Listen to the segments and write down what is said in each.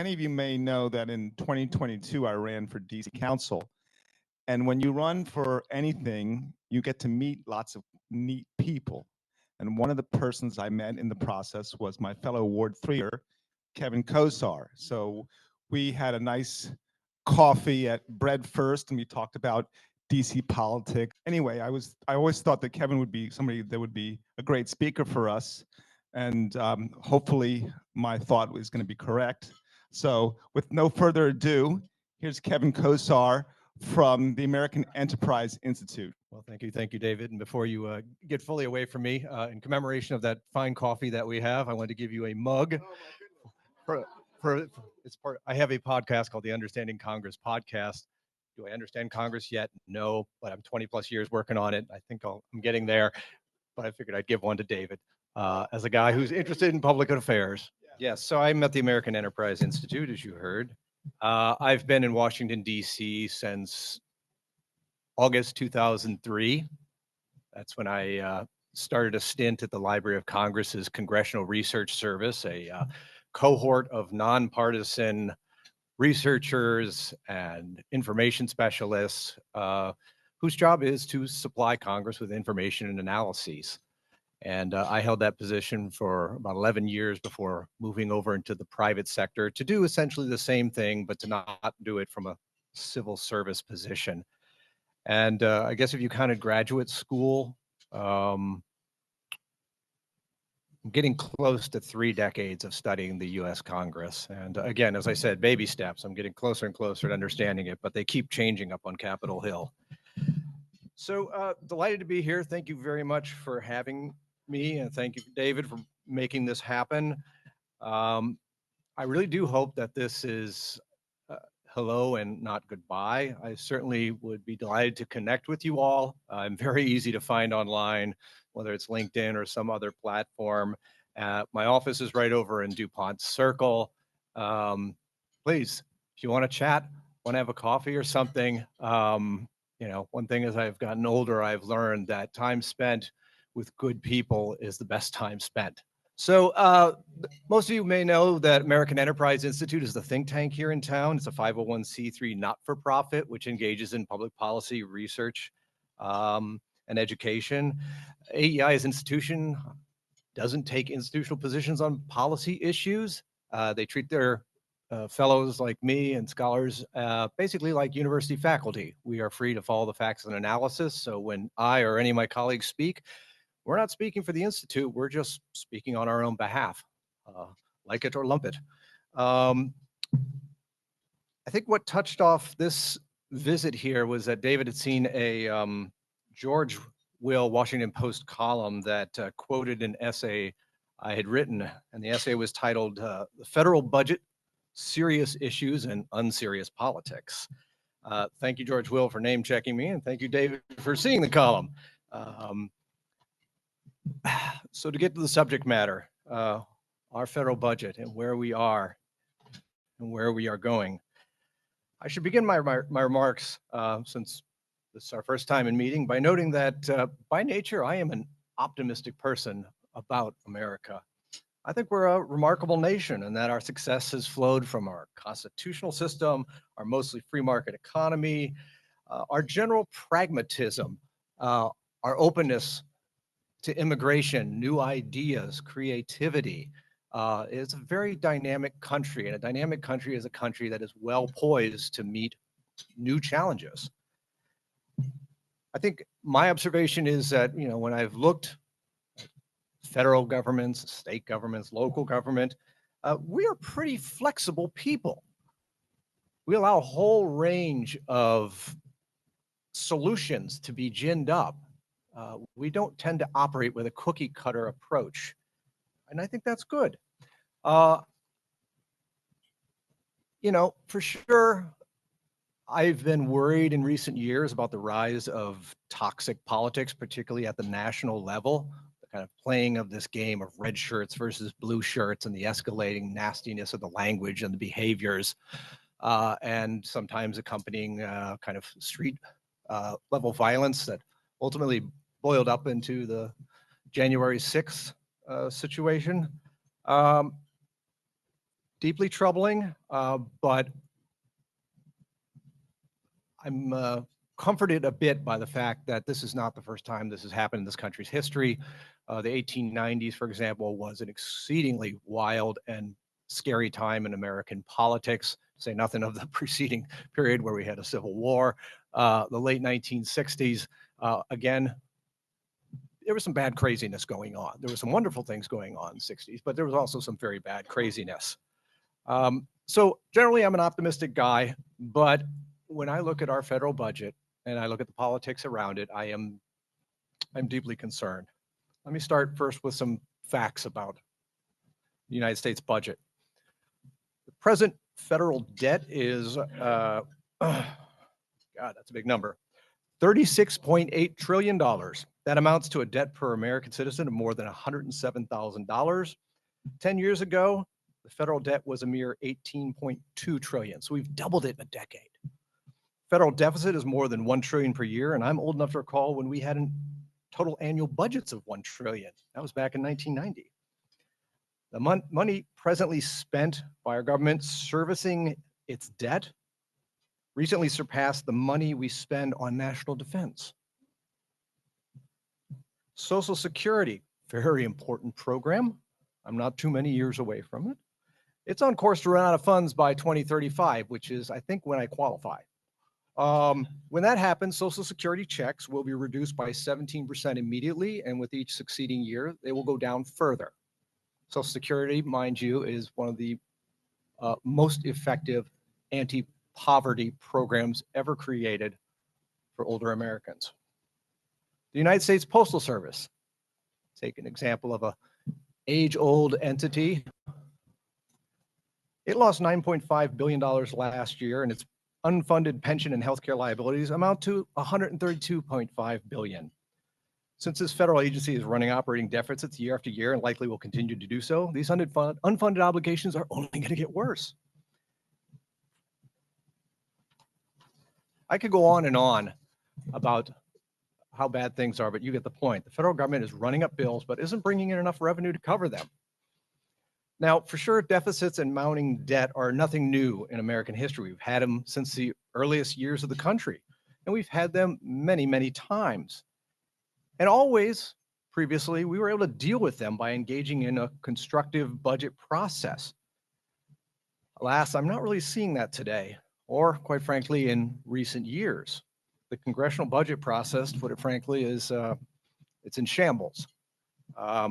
many of you may know that in 2022, I ran for DC Council. And when you run for anything, you get to meet lots of neat people. And one of the persons I met in the process was my fellow Ward 3er, Kevin Kosar. So we had a nice coffee at Bread First, and we talked about DC politics. Anyway, I always thought that Kevin would be somebody that would be a great speaker for us. And hopefully my thought was going to be correct. So with no further ado, here's Kevin Kosar from the American Enterprise Institute. Well, thank you, David. And before you get fully away from me, in commemoration of that fine coffee that we have, I want to give you a mug. I have a podcast called the Understanding Congress podcast. Do I understand Congress yet? No, but I'm 20 plus years working on it. I think I'm getting there, but I figured I'd give one to David as a guy who's interested in public affairs. Yes, so I'm at the American Enterprise Institute, as you heard. I've been in Washington, D.C. since August 2003. That's when I started a stint at the Library of Congress's Congressional Research Service, a cohort of nonpartisan researchers and information specialists whose job is to supply Congress with information and analyses. And I held that position for about 11 years before moving over into the private sector to do essentially the same thing, but to not do it from a civil service position. And I guess if you counted graduate school, I'm getting close to 3 decades of studying the US Congress. And again, as I said, baby steps. I'm getting closer and closer to understanding it, but they keep changing up on Capitol Hill. So delighted to be here. Thank you very much for having me, and thank you, David, for making this happen. I really do hope that this is hello and not goodbye. I certainly would be delighted to connect with you all. I'm very easy to find online, whether it's LinkedIn or some other platform. My office is right over in DuPont Circle. Please, if you want to chat, want to have a coffee or something, you know, one thing as I've gotten older, I've learned that time spent with good people is the best time spent. So most of you may know that American Enterprise Institute is the think tank here in town. It's a 501c3 not-for-profit, which engages in public policy research and education. AEI's institution doesn't take institutional positions on policy issues. They treat their fellows like me and scholars basically like university faculty. We are free to follow the facts and analysis. So when I or any of my colleagues speak, we're not speaking for the Institute, we're just speaking on our own behalf, like it or lump it. I think what touched off this visit here was that David had seen a George Will Washington Post column that quoted an essay I had written, and the essay was titled "The Federal Budget, Serious Issues and Unserious Politics." Thank you, George Will, for name checking me, and thank you, David, for seeing the column. So to get to the subject matter, our federal budget and where we are and where we are going. I should begin my remarks, since this is our first time in meeting, by noting that by nature, I am an optimistic person about America. I think we're a remarkable nation and that our success has flowed from our constitutional system, our mostly free market economy, our general pragmatism, our openness to immigration, new ideas, creativity. It's a very dynamic country, and a dynamic country is a country that is well poised to meet new challenges. I think my observation is that, you know, when I've looked at federal governments, state governments, local government, we are pretty flexible people. We allow a whole range of solutions to be ginned up. We don't tend to operate with a cookie cutter approach. And I think that's good. You know, for sure, I've been worried in recent years about the rise of toxic politics, particularly at the national level, the kind of playing of this game of red shirts versus blue shirts and the escalating nastiness of the language and the behaviors, and sometimes accompanying kind of street level violence that ultimately boiled up into the January 6th situation. deeply troubling, but I'm comforted a bit by the fact that this is not the first time this has happened in this country's history. The 1890s, for example, was an exceedingly wild and scary time in American politics, to say nothing of the preceding period where we had a civil war. The late 1960s, again, there was some bad craziness going on. There were some wonderful things going on in the 60s, but there was also some very bad craziness. So generally, I'm an optimistic guy, but when I look at our federal budget and I look at the politics around it, I'm deeply concerned. Let me start first with some facts about the United States budget. The present federal debt is, God, that's a big number, $36.8 trillion. That amounts to a debt per American citizen of more than $107,000. 10 years ago, the federal debt was a mere 18.2 trillion. So we've doubled it in a decade. Federal deficit is more than 1 trillion per year. And I'm old enough to recall when we had total annual budgets of 1 trillion. That was back in 1990. The money presently spent by our government servicing its debt recently surpassed the money we spend on national defense. Social Security, very important program. I'm not too many years away from it. It's on course to run out of funds by 2035, which is, I think, when I qualify. When that happens, Social Security checks will be reduced by 17% immediately, and with each succeeding year, they will go down further. Social Security, mind you, is one of the most effective anti-poverty programs ever created for older Americans. The United States Postal Service, take an example of a age-old entity. It lost $9.5 billion last year, and its unfunded pension and healthcare liabilities amount to $132.5 billion. Since this federal agency is running operating deficits year after year and likely will continue to do so, these unfunded obligations are only going to get worse. I could go on and on about how bad things are, but you get the point. The federal government is running up bills, but isn't bringing in enough revenue to cover them. Now, for sure, deficits and mounting debt are nothing new in American history. We've had them since the earliest years of the country, and we've had them many, many times. And always, previously, we were able to deal with them by engaging in a constructive budget process. Alas, I'm not really seeing that today, or quite frankly, in recent years. The congressional budget process, to put it frankly, is it's in shambles. Let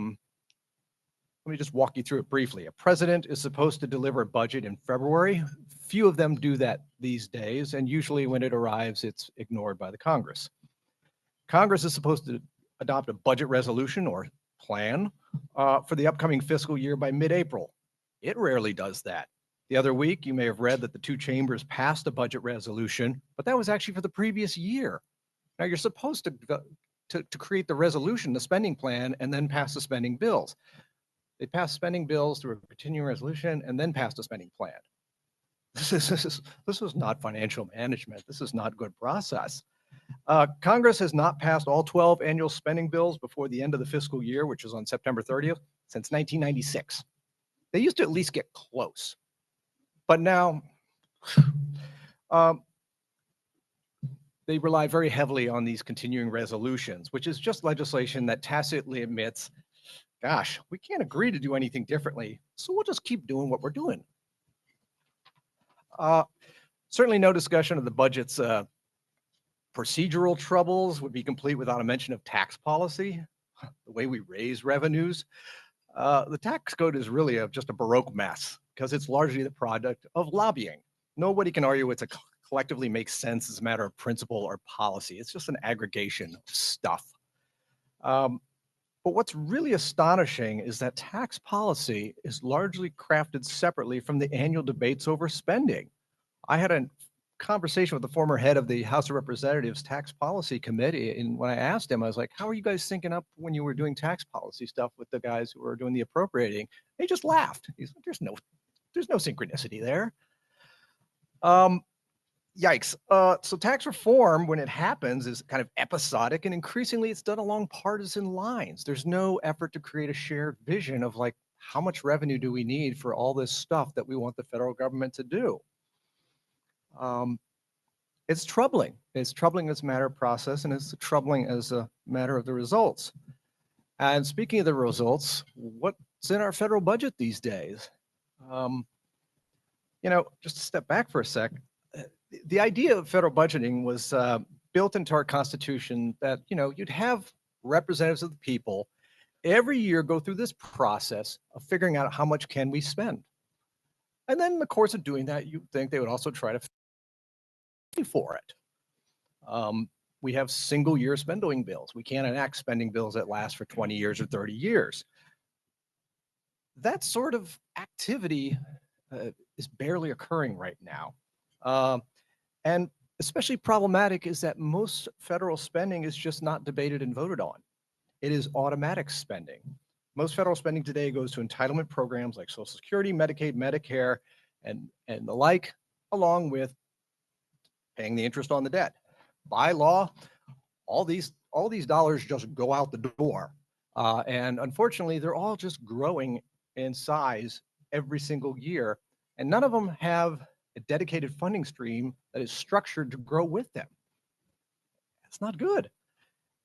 me just walk you through it briefly. A president is supposed to deliver a budget in February. Few of them do that these days, and usually when it arrives, it's ignored by the Congress. Congress is supposed to adopt a budget resolution or plan for the upcoming fiscal year by mid-April. It rarely does that. The other week, you may have read that the two chambers passed a budget resolution, but that was actually for the previous year. Now, you're supposed to create the resolution, the spending plan, and then pass the spending bills. They passed spending bills through a continuing resolution and then passed a spending plan. This is not financial management. This is not good process. Congress has not passed all 12 annual spending bills before the end of the fiscal year, which is on September 30th, since 1996. They used to at least get close. But now, they rely very heavily on these continuing resolutions, which is just legislation that tacitly admits, gosh, we can't agree to do anything differently, so we'll just keep doing what we're doing. Certainly no discussion of the budget's procedural troubles would be complete without a mention of tax policy, the way we raise revenues. The tax code is really just a Baroque mess because it's largely the product of lobbying. Nobody can argue it's collectively makes sense as a matter of principle or policy. It's just an aggregation of stuff. But what's really astonishing is that tax policy is largely crafted separately from the annual debates over spending. I had a conversation with the former head of the House of Representatives Tax Policy Committee, and when I asked him, I was like, how are you guys syncing up when you were doing tax policy stuff with the guys who were doing the appropriating? He just laughed. He's like, there's no synchronicity there. Yikes. So tax reform, when it happens, is kind of episodic, and increasingly it's done along partisan lines. There's no effort to create a shared vision of like how much revenue do we need for all this stuff that we want the federal government to do? It's troubling. It's troubling as a matter of process, and it's troubling as a matter of the results. And speaking of the results, what's in our federal budget these days? Just to step back for a sec, the idea of federal budgeting was built into our Constitution that, you'd have representatives of the people every year go through this process of figuring out how much can we spend. And then in the course of doing that, you'd think they would also try to pay for it. We have single year spending bills. We can't enact spending bills that last for 20 years or 30 years. That sort of activity is barely occurring right now. And especially problematic is that most federal spending is just not debated and voted on. It is automatic spending. Most federal spending today goes to entitlement programs like Social Security, Medicaid, Medicare, and the like, along with paying the interest on the debt. By law, all these dollars just go out the door. And unfortunately, they're all just growing in size every single year. And none of them have a dedicated funding stream that is structured to grow with them. That's not good.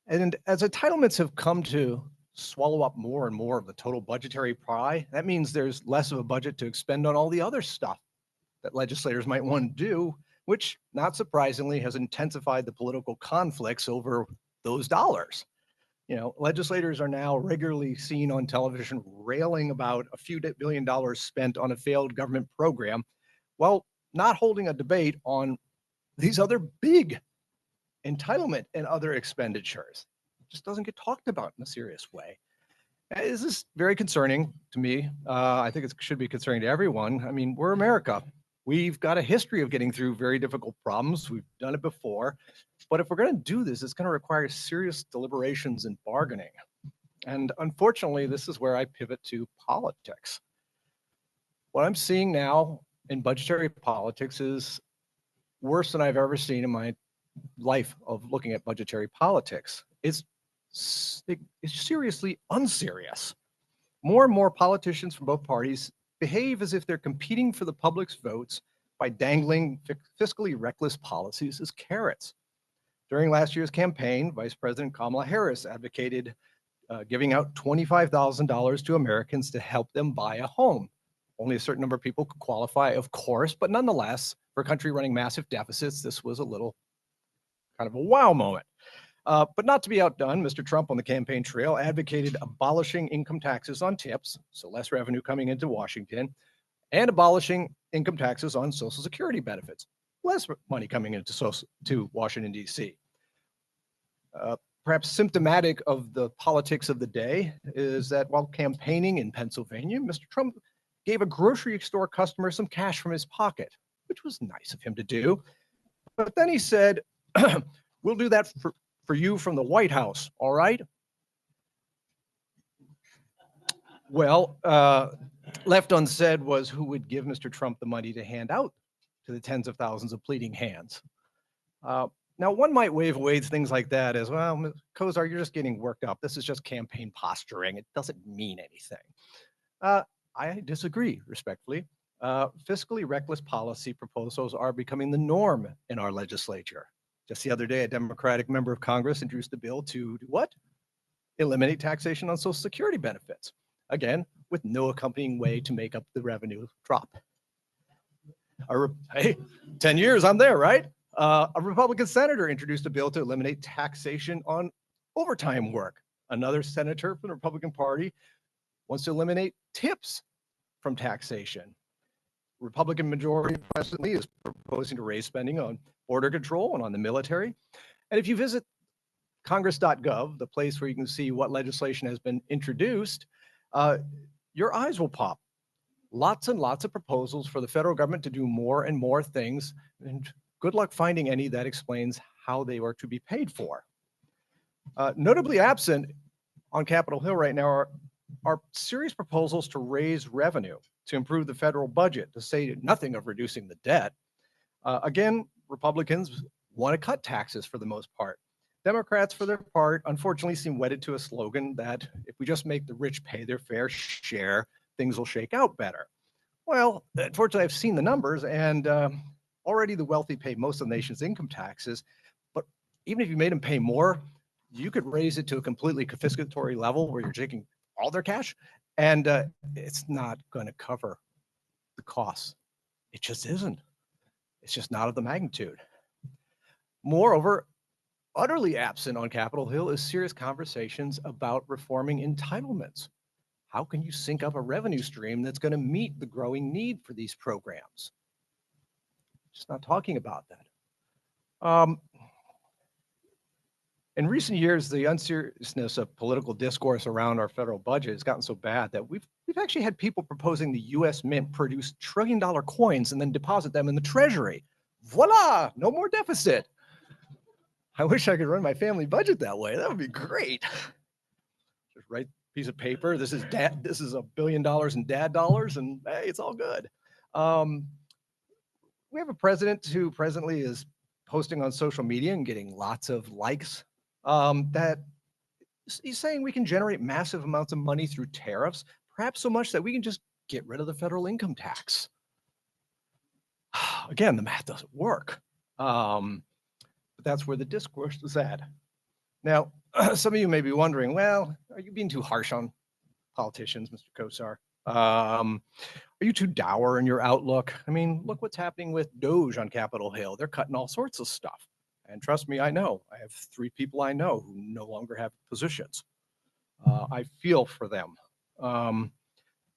And as entitlements have come to swallow up more and more of the total budgetary pie, that means there's less of a budget to expend on all the other stuff that legislators might want to do, which, not surprisingly, has intensified the political conflicts over those dollars. Legislators are now regularly seen on television railing about a few billion dollars spent on a failed government program, while not holding a debate on these other big entitlement and other expenditures. It just doesn't get talked about in a serious way. This is very concerning to me. I think it should be concerning to everyone. I mean, we're America. We've got a history of getting through very difficult problems. We've done it before. But if we're going to do this, it's going to require serious deliberations and bargaining. And unfortunately, this is where I pivot to politics. What I'm seeing now in budgetary politics is worse than I've ever seen in my life of looking at budgetary politics. It's seriously unserious. More and more politicians from both parties behave as if they're competing for the public's votes by dangling fiscally reckless policies as carrots. During last year's campaign, Vice President Kamala Harris advocated giving out $25,000 to Americans to help them buy a home. Only a certain number of people could qualify, of course, but nonetheless, for a country running massive deficits, this was a little kind of a wow moment. But not to be outdone, Mr. Trump on the campaign trail advocated abolishing income taxes on tips, so less revenue coming into Washington, and abolishing income taxes on Social Security benefits, less money coming to Washington, D.C. Perhaps symptomatic of the politics of the day is that while campaigning in Pennsylvania, Mr. Trump gave a grocery store customer some cash from his pocket, which was nice of him to do. But then he said, we'll do that for you from the White House, all right? Well, left unsaid was who would give Mr. Trump the money to hand out to the tens of thousands of pleading hands. Now, one might wave away things like that as, well, Kosar, you're just getting worked up. This is just campaign posturing. It doesn't mean anything. I disagree, respectfully. Fiscally reckless policy proposals are becoming the norm in our legislature. Just the other day, a Democratic member of Congress introduced a bill to do what? Eliminate taxation on Social Security benefits. Again, with no accompanying way to make up the revenue drop. Hey, 10 years, I'm there, right? A Republican senator introduced a bill to eliminate taxation on overtime work. Another senator from the Republican Party wants to eliminate tips from taxation. Republican majority presently is proposing to raise spending on border control and on the military. And if you visit congress.gov, the place where you can see what legislation has been introduced, your eyes will pop. Lots and lots of proposals for the federal government to do more and more things, and good luck finding any that explains how they are to be paid for. Notably absent on Capitol Hill right now are serious proposals to raise revenue, to improve the federal budget, to say nothing of reducing the debt. Again, Republicans want to cut taxes for the most part. Democrats, for their part, unfortunately seem wedded to a slogan that if we just make the rich pay their fair share, things will shake out better. Well, unfortunately, I've seen the numbers, and already the wealthy pay most of the nation's income taxes. But even if you made them pay more, you could raise it to a completely confiscatory level where you're taking all their cash, and it's not going to cover the costs. It just isn't. It's just not of the magnitude. Moreover, utterly absent on Capitol Hill is serious conversations about reforming entitlements. How can you sync up a revenue stream that's going to meet the growing need for these programs? Just not talking about that. In recent years, the unseriousness of political discourse around our federal budget has gotten so bad that we've actually had people proposing the US Mint produce trillion-dollar coins and then deposit them in the Treasury. Voila, no more deficit. I wish I could run my family budget that way. That would be great. Just write a piece of paper. This is $1 billion in dad dollars, and hey, it's all good. We have a president who presently is posting on social media and getting lots of likes. That he's saying we can generate massive amounts of money through tariffs, perhaps so much that we can just get rid of the federal income tax. Again, the math doesn't work. But that's where the discourse is at. Now, some of you may be wondering, well, are you being too harsh on politicians, Mr. Kosar? Are you too dour in your outlook? I mean, look what's happening with Doge on Capitol Hill. They're cutting all sorts of stuff. And trust me, I know. I have 3 people I know who no longer have positions. I feel for them.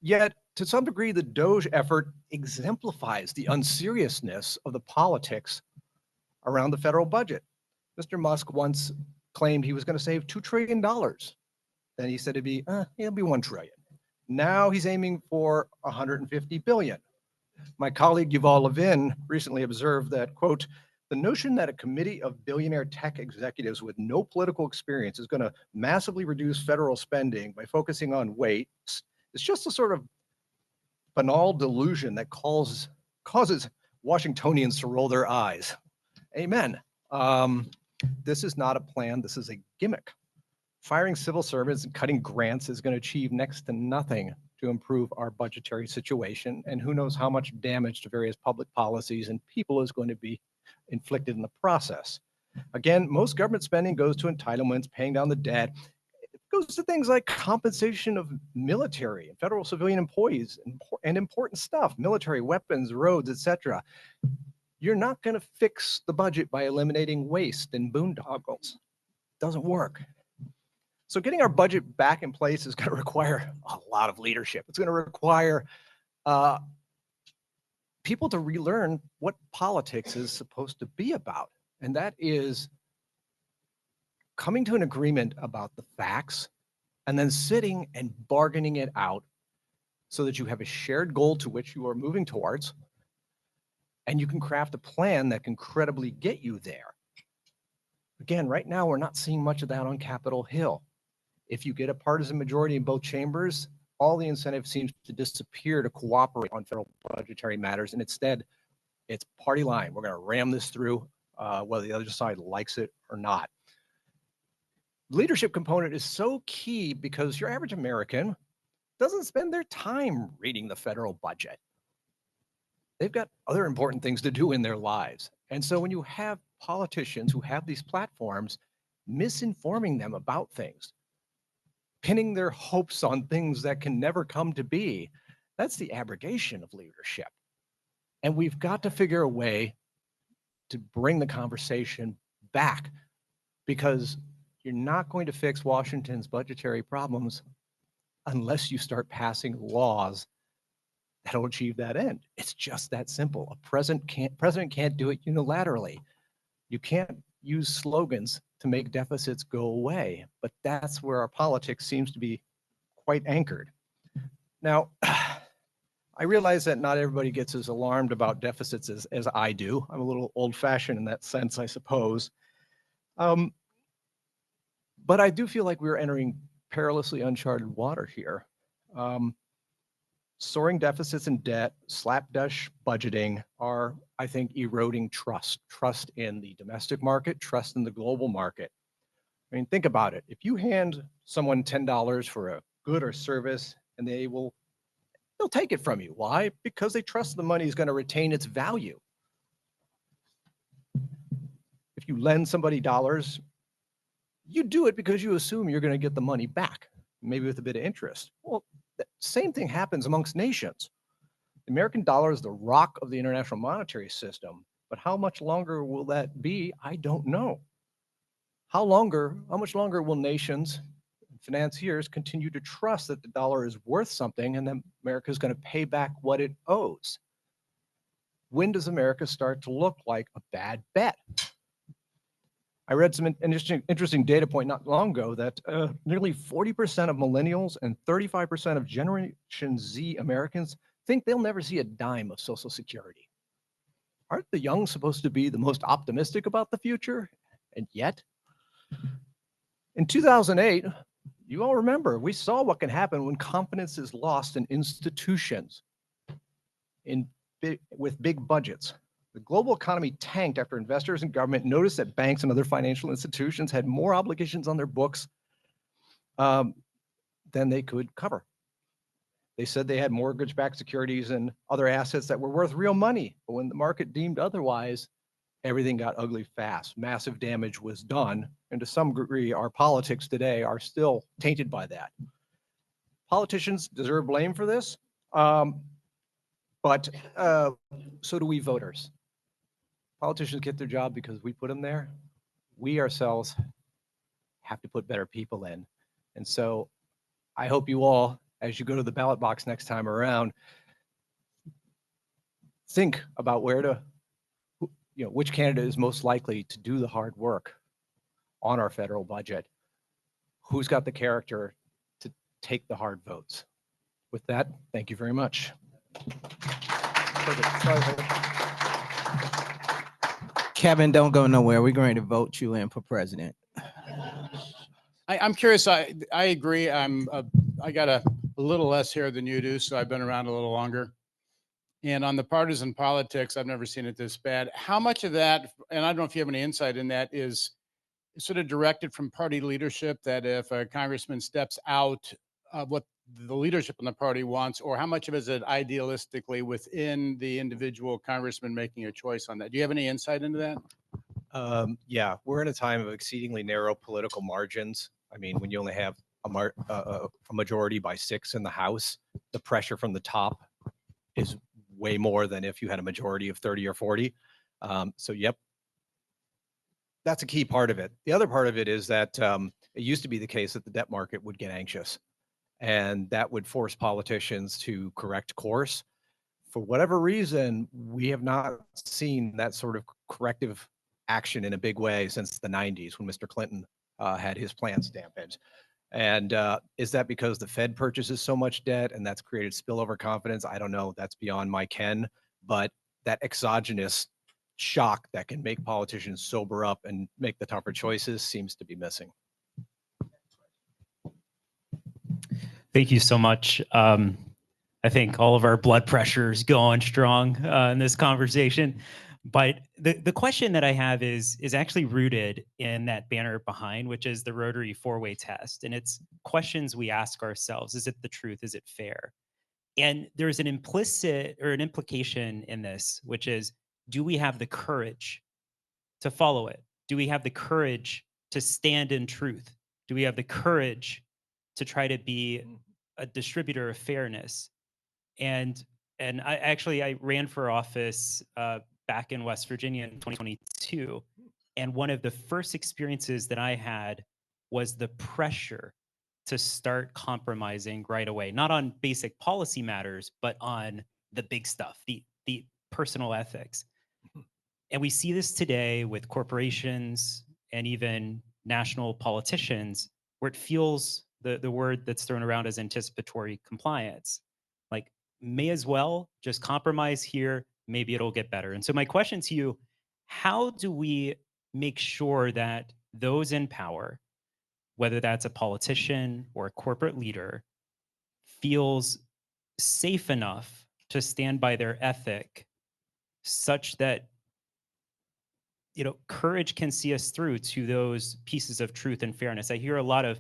Yet, to some degree, the Doge effort exemplifies the unseriousness of the politics around the federal budget. Mr. Musk once claimed he was going to save $2 trillion. Then he said it'll be 1 trillion. Now he's aiming for 150 billion. My colleague Yuval Levin recently observed that, quote, the notion that a committee of billionaire tech executives with no political experience is going to massively reduce federal spending by focusing on weights is just a sort of banal delusion that causes Washingtonians to roll their eyes. Amen. This is not a plan. This is a gimmick. Firing civil servants and cutting grants is going to achieve next to nothing to improve our budgetary situation. And who knows how much damage to various public policies and people is going to be inflicted in the process. Again, most government spending goes to entitlements, paying down the debt. It goes to things like compensation of military and federal civilian employees and important stuff, military weapons, roads, etc. You're not going to fix the budget by eliminating waste and boondoggles. Doesn't work. So getting our budget back in place is going to require a lot of leadership. It's going to require people to relearn what politics is supposed to be about. And that is coming to an agreement about the facts and then sitting and bargaining it out so that you have a shared goal to which you are moving towards, and you can craft a plan that can credibly get you there. Again, right now, we're not seeing much of that on Capitol Hill. If you get a partisan majority in both chambers, all the incentive seems to disappear to cooperate on federal budgetary matters. And instead, it's party line. We're going to ram this through, whether the other side likes it or not. Leadership component is so key because your average American doesn't spend their time reading the federal budget. They've got other important things to do in their lives. And so when you have politicians who have these platforms misinforming them about things, pinning their hopes on things that can never come to be, that's the abrogation of leadership. And we've got to figure a way to bring the conversation back, because you're not going to fix Washington's budgetary problems unless you start passing laws that'll achieve that end. It's just that simple. A president can't do it unilaterally. You can't use slogans to make deficits go away, but that's where our politics seems to be quite anchored. Now, I realize that not everybody gets as alarmed about deficits as I do. I'm a little old-fashioned in that sense, I suppose. But I do feel like we're entering perilously uncharted water here. Soaring deficits and debt, slapdash budgeting are, I think, eroding trust in the domestic market, trust in the global market. I mean, think about it. If you hand someone $10 for a good or service and they will they'll take it from you. Why? Because they trust the money is going to retain its value. If you lend somebody dollars, you do it because you assume you're going to get the money back, maybe with a bit of interest. Well, the same thing happens amongst nations. The American dollar is the rock of the international monetary system, but how much longer will that be? I don't know. How much longer will nations, financiers continue to trust that the dollar is worth something and that America is going to pay back what it owes? When does America start to look like a bad bet? I read some interesting data point not long ago that nearly 40% of millennials and 35% of Generation Z Americans think they'll never see a dime of Social Security. Aren't the young supposed to be the most optimistic about the future? And yet, in 2008, you all remember, we saw what can happen when confidence is lost in institutions with big budgets. The global economy tanked after investors and government noticed that banks and other financial institutions had more obligations on their books than they could cover. They said they had mortgage-backed securities and other assets that were worth real money. But when the market deemed otherwise, everything got ugly fast. Massive damage was done. And to some degree, our politics today are still tainted by that. Politicians deserve blame for this, but so do we voters. Politicians get their job because we put them there. We ourselves have to put better people in. And so I hope you all, as you go to the ballot box next time around, think about which candidate is most likely to do the hard work on our federal budget. Who's got the character to take the hard votes? With that, thank you very much. Kevin, don't go nowhere. We're going to vote you in for president. I'm curious. I agree. I got a little less hair than you do, so I've been around a little longer. And on the partisan politics, I've never seen it this bad. How much of that, and I don't know if you have any insight in that, is sort of directed from party leadership, that if a congressman steps out of what the leadership in the party wants, or how much of it is it idealistically within the individual congressman making a choice on that? Do you have any insight into that? Yeah, we're in a time of exceedingly narrow political margins. I mean, when you only have a majority by 6 in the House, the pressure from the top is way more than if you had a majority of 30 or 40. So, yep, that's a key part of it. The other part of it is that it used to be the case that the debt market would get anxious, and that would force politicians to correct course. For whatever reason, we have not seen that sort of corrective action in a big way since the 90s when Mr. Clinton had his plans dampened. And is that because the Fed purchases so much debt and that's created spillover confidence? I don't know. That's beyond my ken. But that exogenous shock that can make politicians sober up and make the tougher choices seems to be missing. Thank you so much. I think all of our blood pressure is going strong in this conversation. But the question that I have is actually rooted in that banner behind, which is the Rotary 4-way test. And it's questions we ask ourselves. Is it the truth? Is it fair? And there's an implicit or an implication in this, which is, do we have the courage to follow it? Do we have the courage to stand in truth? Do we have the courage to try to be a distributor of fairness? And I ran for office back in West Virginia in 2022. And one of the first experiences that I had was the pressure to start compromising right away, not on basic policy matters, but on the big stuff, the personal ethics. And we see this today with corporations and even national politicians, where it feels the word that's thrown around as anticipatory compliance. Like, may as well just compromise here, maybe it'll get better. And so my question to you, how do we make sure that those in power, whether that's a politician or a corporate leader, feels safe enough to stand by their ethic such that, courage can see us through to those pieces of truth and fairness? I hear a lot of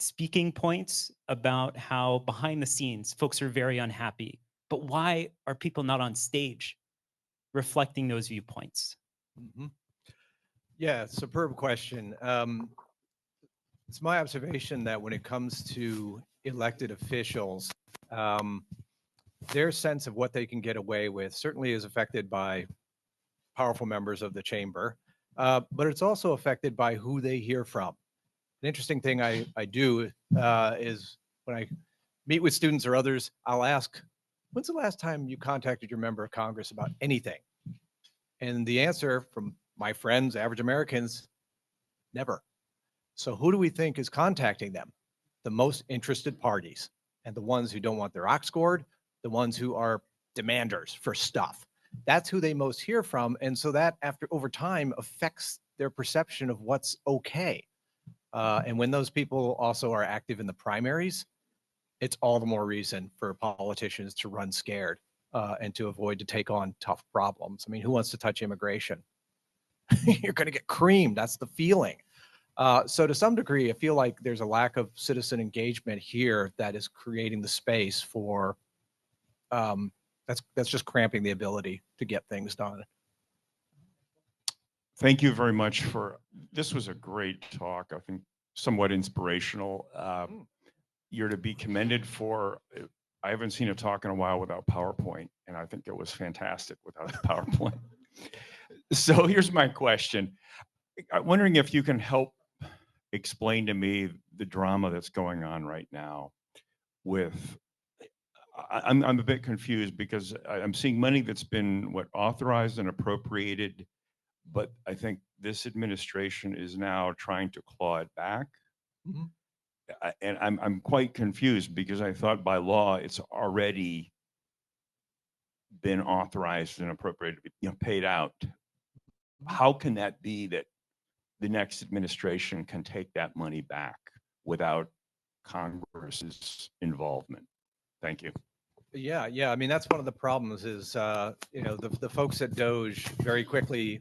speaking points about how behind the scenes folks are very unhappy. But why are people not on stage reflecting those viewpoints? Yeah, superb question. It's my observation that when it comes to elected officials, their sense of what they can get away with certainly is affected by powerful members of the chamber, but it's also affected by who they hear from. An interesting thing I do is when I meet with students or others, I'll ask, when's the last time you contacted your member of Congress about anything? And the answer from my friends, average Americans, never. So who do we think is contacting them? The most interested parties, and the ones who don't want their ox gored, the ones who are demanders for stuff. That's who they most hear from. And so that over time affects their perception of what's okay. And when those people also are active in the primaries, it's all the more reason for politicians to run scared and to avoid to take on tough problems. I mean, who wants to touch immigration? You're going to get creamed. That's the feeling. So to some degree, I feel like there's a lack of citizen engagement here that is creating the space for that's just cramping the ability to get things done. Thank you very much this was a great talk. I think somewhat inspirational. You're to be commended for, I haven't seen a talk in a while without PowerPoint, and I think it was fantastic without the PowerPoint. So here's my question. I'm wondering if you can help explain to me the drama that's going on right now with, I'm a bit confused because I'm seeing money that's been authorized and appropriated, but I think this administration is now trying to claw it back. And I'm quite confused because I thought by law it's already been authorized and appropriated, paid out. How can that be that the next administration can take that money back without Congress's involvement? Thank you. Yeah. I mean, that's one of the problems is, the folks at Doge very quickly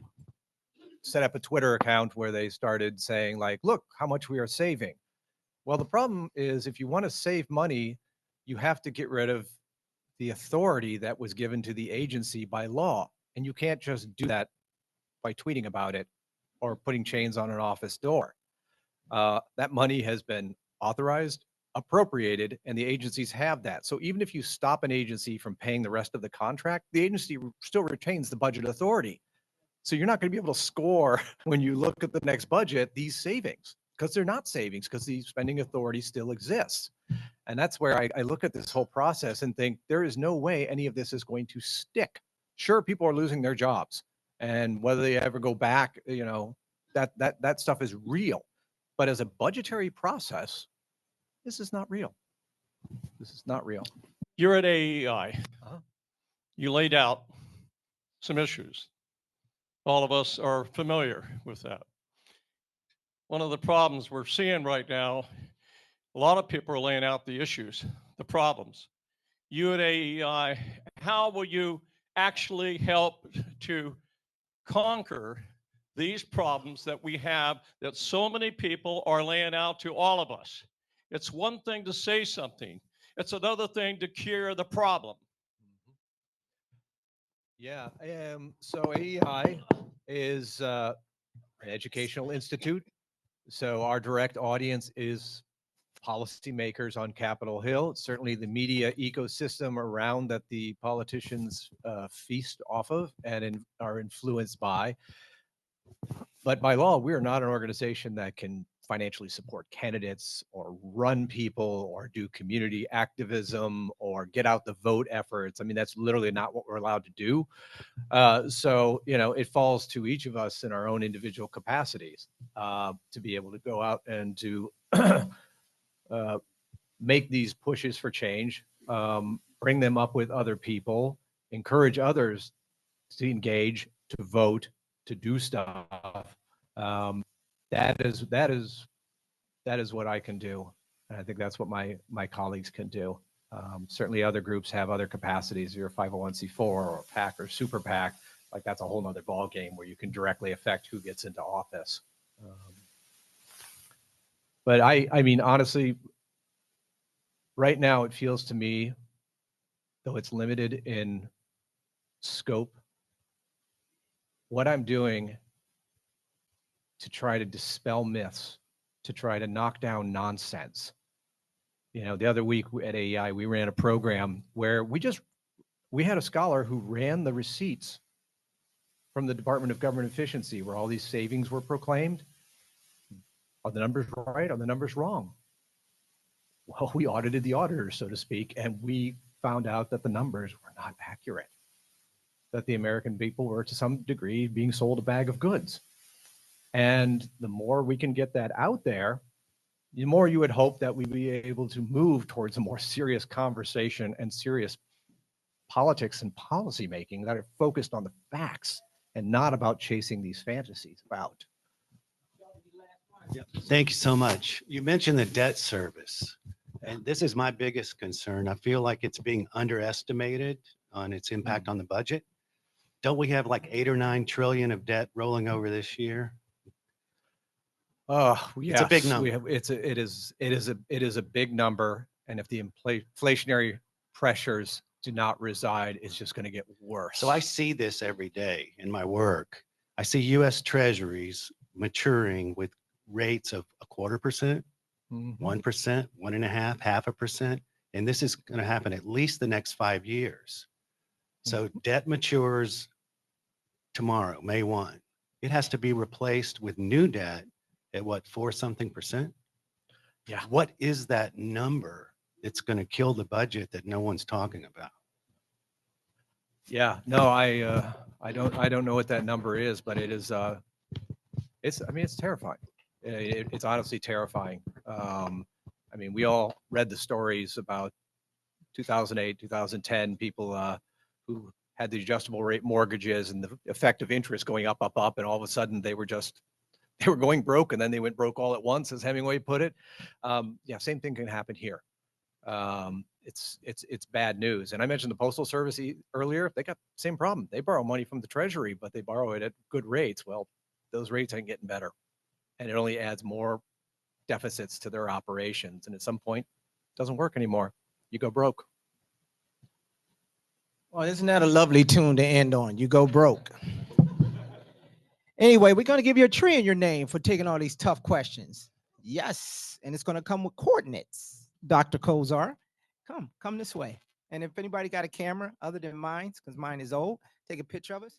set up a Twitter account where they started saying like, look how much we are saving. Well, the problem is if you want to save money, you have to get rid of the authority that was given to the agency by law. And you can't just do that by tweeting about it or putting chains on an office door. That money has been authorized, appropriated, and the agencies have that. So even if you stop an agency from paying the rest of the contract, the agency still retains the budget authority. So you're not going to be able to score when you look at the next budget, these savings, because they're not savings, because the spending authority still exists. And that's where I look at this whole process and think there is no way any of this is going to stick. Sure, people are losing their jobs, and whether they ever go back, that stuff is real. But as a budgetary process, this is not real. This is not real. You're at AEI. You laid out some issues. All of us are familiar with that. One of the problems we're seeing right now, a lot of people are laying out the issues, the problems. You at AEI, how will you actually help to conquer these problems that we have that so many people are laying out to all of us? It's one thing to say something. It's another thing to cure the problem. Yeah. So AEI is an educational institute. So our direct audience is policymakers on Capitol Hill. It's certainly the media ecosystem around that the politicians feast off of and are influenced by. But by law, we are not an organization that can financially support candidates or run people or do community activism or get out the vote efforts. I mean, that's literally not what we're allowed to do. So, it falls to each of us in our own individual capacities to be able to go out and to make these pushes for change, bring them up with other people, encourage others to engage, to vote, to do stuff. That is what I can do. And I think that's what my colleagues can do. Certainly other groups have other capacities. You're a 501c4 or a PAC or super PAC, like that's a whole nother ball game where you can directly affect who gets into office. But I mean, honestly, right now it feels to me, though it's limited in scope, what I'm doing to try to dispel myths, to try to knock down nonsense. You know, the other week at AEI, we ran a program where we had a scholar who ran the receipts from the Department of Government Efficiency where all these savings were proclaimed. Are the numbers right? Are the numbers wrong? Well, we audited the auditors, so to speak, and we found out that the numbers were not accurate, that the American people were to some degree being sold a bag of goods. And the more we can get that out there, the more you would hope that we'd be able to move towards a more serious conversation and serious politics and policy making that are focused on the facts and not about chasing these fantasies about. Thank you so much. You mentioned the debt service, and this is my biggest concern. I feel like it's being underestimated on its impact on the budget. Don't we have like 8 or 9 trillion of debt rolling over this year? Oh, It's a big yes, number. it is a big number. And if the inflationary pressures do not reside, it's just going to get worse. So I see this every day in my work. I see US Treasuries maturing with rates of 0.25%, Mhm. 1%, 1.5%, 0.5%. And this is going to happen at least the next 5 years. So debt matures tomorrow, May 1. It has to be replaced with new debt at what, 4-something%? Yeah. What is that number that's going to kill the budget that no one's talking about? Yeah, no, I don't know what that number is, but it is, I mean, it's terrifying. It's honestly terrifying. I mean, we all read the stories about 2008, 2010, people who had the adjustable rate mortgages and the effective interest going up, and all of a sudden they were going broke, and then they went broke all at once, as Hemingway put it. Yeah, same thing can happen here. It's bad news. And I mentioned the Postal Service earlier. They got the same problem. They borrow money from the Treasury, but they borrow it at good rates. Well, those rates ain't getting better, and it only adds more deficits to their operations. And at some point, it doesn't work anymore. You go broke. Well, isn't that a lovely tune to end on? You go broke. Anyway, we're going to give you a tree in your name for taking all these tough questions. Yes, and it's going to come with coordinates. Dr. Kosar, come this way. And if anybody got a camera other than mine, because mine is old, take a picture of us.